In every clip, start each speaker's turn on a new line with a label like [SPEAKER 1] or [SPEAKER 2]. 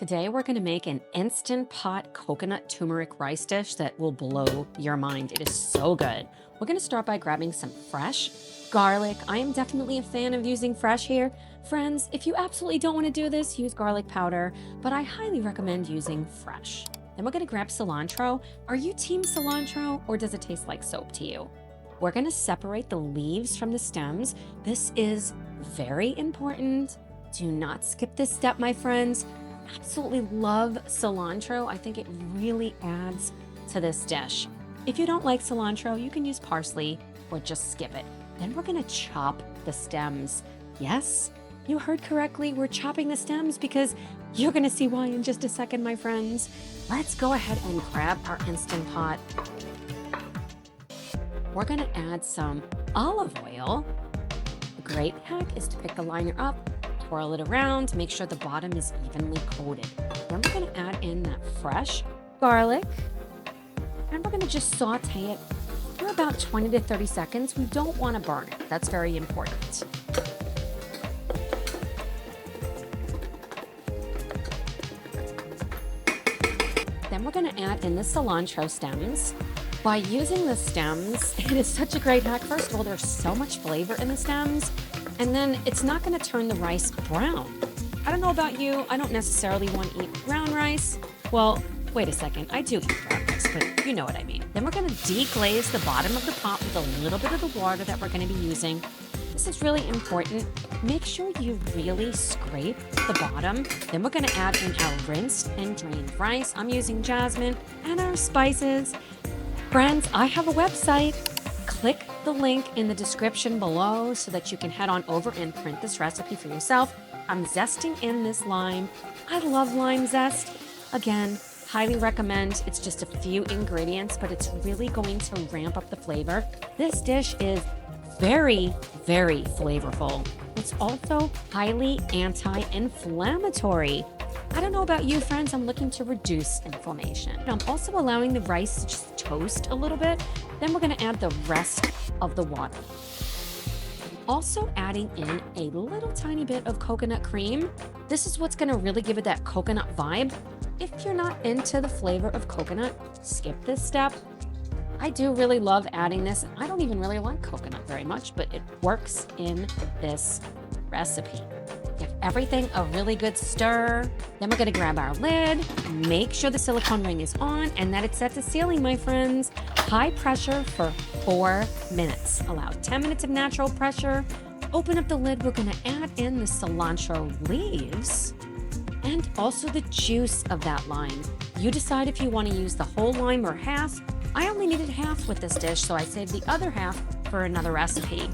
[SPEAKER 1] Today, we're going to make an instant pot coconut turmeric rice dish that will blow your mind. It is so good. We're going to start by grabbing some fresh garlic. I am definitely a fan of using fresh here. Friends, if you absolutely don't want to do this, use garlic powder, but I highly recommend using fresh. Then we're going to grab cilantro. Are you team cilantro or does it taste like soap to you? We're going to separate the leaves from the stems. This is very important. Do not skip this step, my friends. Absolutely love cilantro. I think it really adds to this dish. If you don't like cilantro, you can use parsley or just skip it. Then we're going to chop the stems. Yes, you heard correctly. We're chopping the stems because you're going to see why in just a second, my friends. Let's go ahead and grab our Instant Pot. We're going to add some olive oil. A great hack is to pick the liner up, twirl it around, make sure the bottom is evenly coated. Then we're going to add in that fresh garlic, and we're going to just saute it for about 20 to 30 seconds. We don't want to burn it. That's very important. Then we're going to add in the cilantro stems. By using the stems, it is such a great hack. First of all, there's so much flavor in the stems. And then it's not going to turn the rice brown. I don't know about you. I don't necessarily want to eat brown rice. Well, wait a second. I do eat brown rice, but you know what I mean. Then we're going to deglaze the bottom of the pot with a little bit of the water that we're going to be using. This is really important. Make sure you really scrape the bottom. Then we're going to add in our rinsed and drained rice. I'm using jasmine and our spices. Friends, I have a website. Click the link in the description below so that you can head on over and print this recipe for yourself. I'm zesting in this lime. I love lime zest. Again, highly recommend. It's just a few ingredients, but it's really going to ramp up the flavor. This dish is very, very flavorful. It's also highly anti-inflammatory. I don't know about you, friends. I'm looking to reduce inflammation. I'm also allowing the rice to just toast a little bit. Then we're going to add the rest of the water. Also adding in a little tiny bit of coconut cream. This is what's going to really give it that coconut vibe. If you're not into the flavor of coconut, skip this step. I do really love adding this. I don't even really like coconut very much, but it works in this recipe. Give everything a really good stir. Then we're gonna grab our lid, make sure the silicone ring is on and that it's set to sealing, my friends. High pressure for 4 minutes. Allow 10 minutes of natural pressure. Open up the lid. We're gonna add in the cilantro leaves and also the juice of that lime. You decide if you wanna use the whole lime or half. I only needed half with this dish, so I saved the other half for another recipe.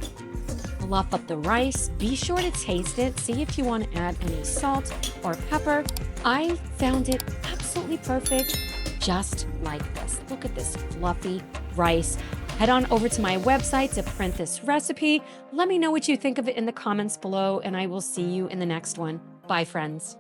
[SPEAKER 1] Fluff up the rice. Be sure to taste it. See if you want to add any salt or pepper. I found it absolutely perfect, just like this. Look at this fluffy rice. Head on over to my website to print this recipe. Let me know what you think of it in the comments below, and I will see you in the next one. Bye, friends.